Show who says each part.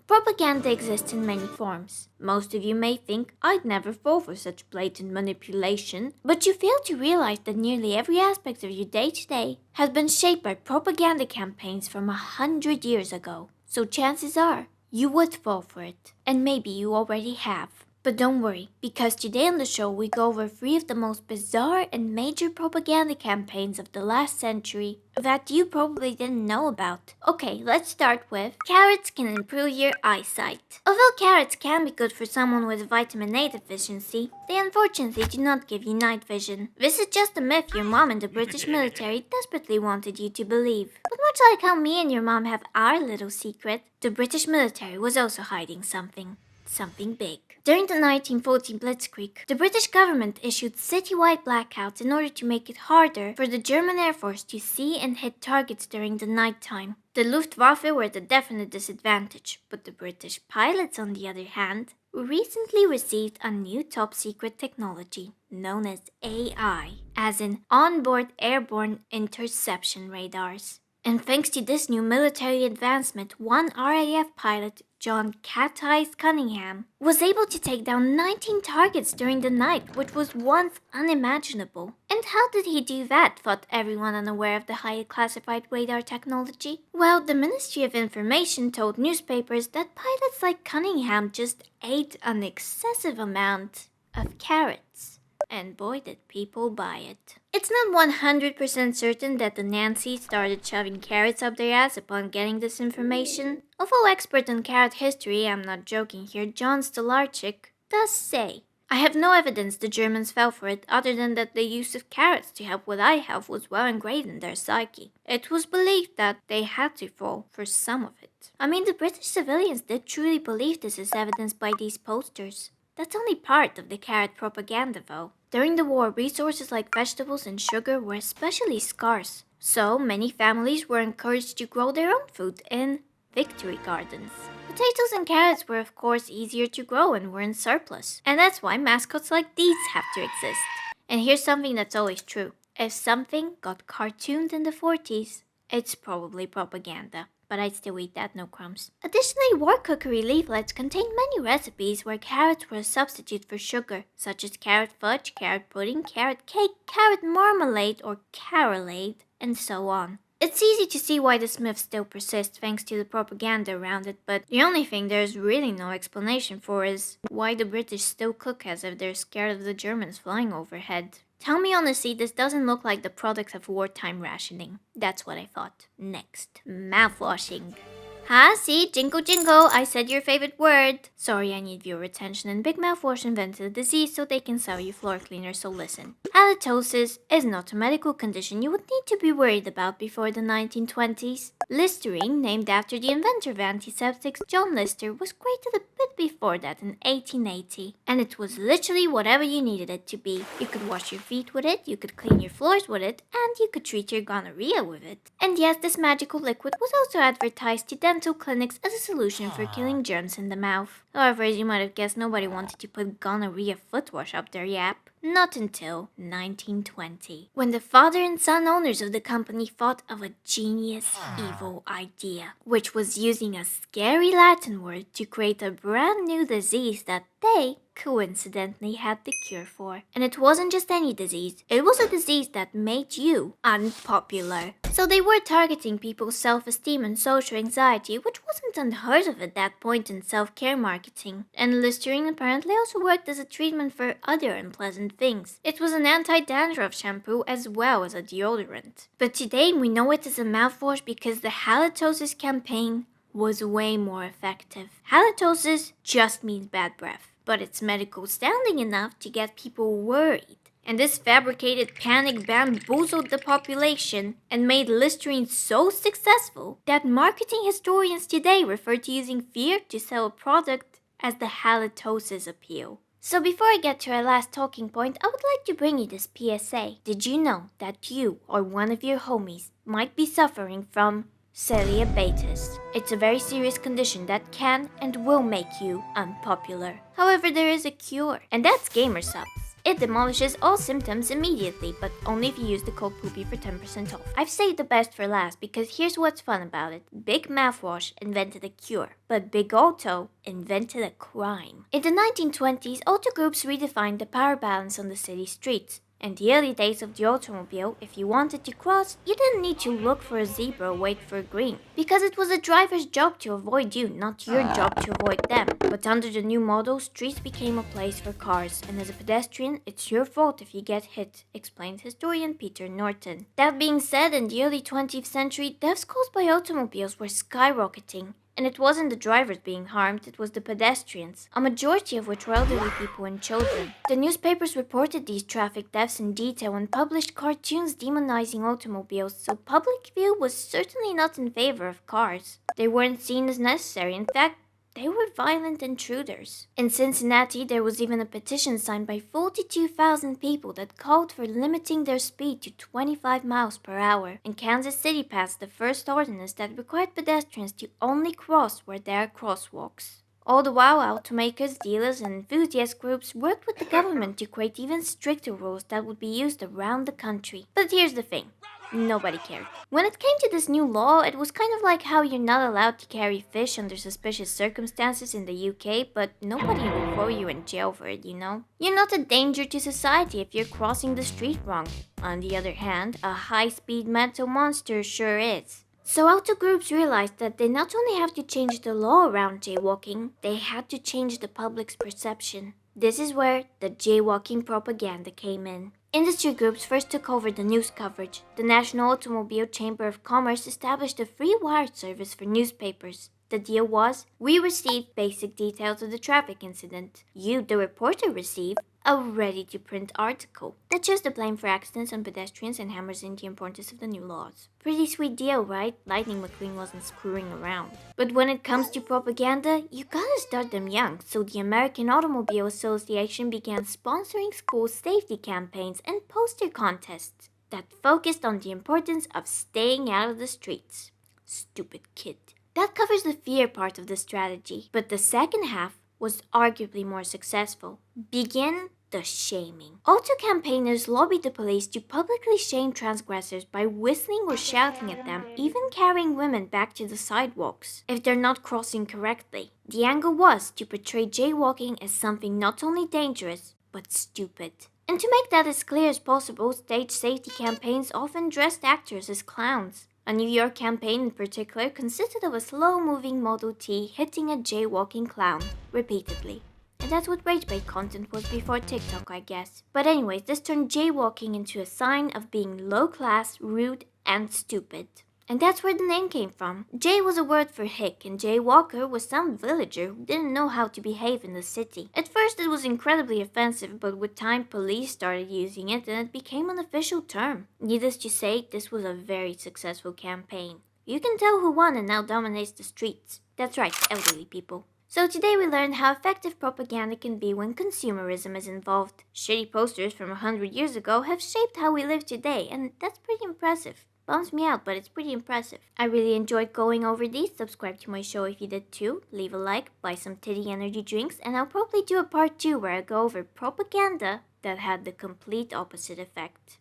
Speaker 1: Propaganda exists in many forms. Most of you may think I'd never fall for such blatant manipulation, but you fail to realize that nearly every aspect of your day-to-day has been shaped by propaganda campaigns from 100 years ago. So chances are, you would fall for it, and maybe you already have. But don't worry, because today on the show we go over 3 of the most bizarre and major propaganda campaigns of the last century that you probably didn't know about. Okay, let's start with carrots can improve your eyesight. Although carrots can be good for someone with vitamin A deficiency, they unfortunately do not give you night vision. This is just a myth your mom and the British military desperately wanted you to believe. But much like how me and your mom have our little secret, the British military was also hiding something. Something big. During the 1914 Blitzkrieg, the British government issued citywide blackouts in order to make it harder for the German Air Force to see and hit targets during the nighttime. The Luftwaffe were at a definite disadvantage, but the British pilots, on the other hand, recently received a new top-secret technology known as AI, as in onboard airborne interception radars. And thanks to this new military advancement, one RAF pilot, John Cat Eyes Cunningham, was able to take down 19 targets during the night, which was once unimaginable. And how did he do that, thought everyone unaware of the highly classified radar technology? Well, the Ministry of Information told newspapers that pilots like Cunningham just ate an excessive amount of carrots. And boy, did people buy it. It's not 100% certain that the Nancy's started shoving carrots up their ass upon getting this information. Although expert in carrot history, I'm not joking here, John Stolarczyk does say, I have no evidence the Germans fell for it other than that the use of carrots to help with eye health was well engraved in their psyche. It was believed that they had to fall for some of it. I mean, the British civilians did truly believe this, as evidenced by these posters. That's only part of the carrot propaganda though. During the war, resources like vegetables and sugar were especially scarce, so many families were encouraged to grow their own food in victory gardens. Potatoes and carrots were of course easier to grow and were in surplus, and that's why mascots like these have to exist. And here's something that's always true. If something got cartooned in the 40s, it's probably propaganda. But I'd still eat that, no crumbs. Additionally, war cookery leaflets contained many recipes where carrots were a substitute for sugar, such as carrot fudge, carrot pudding, carrot cake, carrot marmalade or carolade, and so on. It's easy to see why this myth still persists thanks to the propaganda around it, but the only thing there's really no explanation for is why the British still cook as if they're scared of the Germans flying overhead. Tell me honestly, this doesn't look like the product of wartime rationing. That's what I thought. Next, mouthwashing. See, jingle jingle, I said your favorite word. Sorry, I need viewer attention, and Big Mouthwash invented a disease so they can sell you floor cleaner, so listen. Halitosis is not a medical condition you would need to be worried about before the 1920s. Listerine, named after the inventor of antiseptics, John Lister, was created a bit before that in 1880. And it was literally whatever you needed it to be. You could wash your feet with it, you could clean your floors with it, and you could treat your gonorrhea with it. And yes, this magical liquid was also advertised to dental clinics as a solution for killing germs in the mouth. However, as you might have guessed, nobody wanted to put gonorrhea foot wash up their yap. Not until 1920, when the father and son owners of the company thought of a genius, evil idea, which was using a scary Latin word to create a brand new disease that they coincidentally had the cure for. And it wasn't just any disease, it was a disease that made you unpopular. So they were targeting people's self-esteem and social anxiety, which wasn't unheard of at that point in self-care marketing. And Listerine apparently also worked as a treatment for other unpleasant things. It was an anti-dandruff shampoo as well as a deodorant. But today we know it as a mouthwash because the halitosis campaign was way more effective. Halitosis just means bad breath, but it's medical sounding enough to get people worried. And this fabricated panic bamboozled the population and made Listerine so successful that marketing historians today refer to using fear to sell a product as the halitosis appeal. So before I get to our last talking point, I would like to bring you this PSA. Did you know that you or one of your homies might be suffering from celiobatis? It's a very serious condition that can and will make you unpopular. However, there is a cure, and that's gamer subs. It demolishes all symptoms immediately, but only if you use the code POOPY for 10% off. I've saved the best for last because here's what's fun about it. Big Mouthwash invented a cure, but Big Auto invented a crime. In the 1920s, auto groups redefined the power balance on the city streets. In the early days of the automobile, if you wanted to cross, you didn't need to look for a zebra or wait for a green, because it was the driver's job to avoid you, not your job to avoid them. But under the new model, streets became a place for cars, and as a pedestrian, it's your fault if you get hit, explained historian Peter Norton. That being said, in the early 20th century, deaths caused by automobiles were skyrocketing. And it wasn't the drivers being harmed, it was the pedestrians, a majority of which were elderly people and children. The newspapers reported these traffic deaths in detail and published cartoons demonizing automobiles, so public view was certainly not in favor of cars. They weren't seen as necessary, in fact, they were violent intruders. In Cincinnati, there was even a petition signed by 42,000 people that called for limiting their speed to 25 miles per hour. And Kansas City passed the first ordinance that required pedestrians to only cross where there are crosswalks. All the while, automakers, dealers, and enthusiast groups worked with the government to create even stricter rules that would be used around the country. But here's the thing. Nobody cared. When it came to this new law, it was kind of like how you're not allowed to carry fish under suspicious circumstances in the UK, but nobody will throw you in jail for it, you know? You're not a danger to society if you're crossing the street wrong. On the other hand, a high-speed mental monster sure is. So auto groups realized that they not only have to change the law around jaywalking, they had to change the public's perception. This is where the jaywalking propaganda came in. Industry groups first took over the news coverage. The National Automobile Chamber of Commerce established a free wire service for newspapers. The deal was, we received basic details of the traffic incident. You, the reporter, receive a ready-to-print article that shows the blame for accidents on pedestrians and hammers in the importance of the new laws. Pretty sweet deal, right? Lightning McQueen wasn't screwing around. But when it comes to propaganda, you gotta start them young, so the American Automobile Association began sponsoring school safety campaigns and poster contests that focused on the importance of staying out of the streets. Stupid kid. That covers the fear part of the strategy, but the second half was arguably more successful. Begin the shaming. Auto campaigners lobbied the police to publicly shame transgressors by whistling or shouting at them, even carrying women back to the sidewalks if they're not crossing correctly. The angle was to portray jaywalking as something not only dangerous, but stupid. And to make that as clear as possible, stage safety campaigns often dressed actors as clowns. A New York campaign in particular consisted of a slow-moving Model T hitting a jaywalking clown repeatedly. And that's what rage bait content was before TikTok, I guess. But anyways, this turned jaywalking into a sign of being low-class, rude, and stupid. And that's where the name came from. Jay was a word for hick, and jaywalker was some villager who didn't know how to behave in the city. At first it was incredibly offensive, but with time police started using it and it became an official term. Needless to say, this was a very successful campaign. You can tell who won and now dominates the streets. That's right, elderly people. So today we learned how effective propaganda can be when consumerism is involved. Shitty posters from 100 years ago have shaped how we live today, and that's pretty impressive. Bums me out, but it's pretty impressive. I really enjoyed going over these. Subscribe to my show if you did too. Leave a like, buy some titty energy drinks, and I'll probably do a part 2 where I go over propaganda that had the complete opposite effect.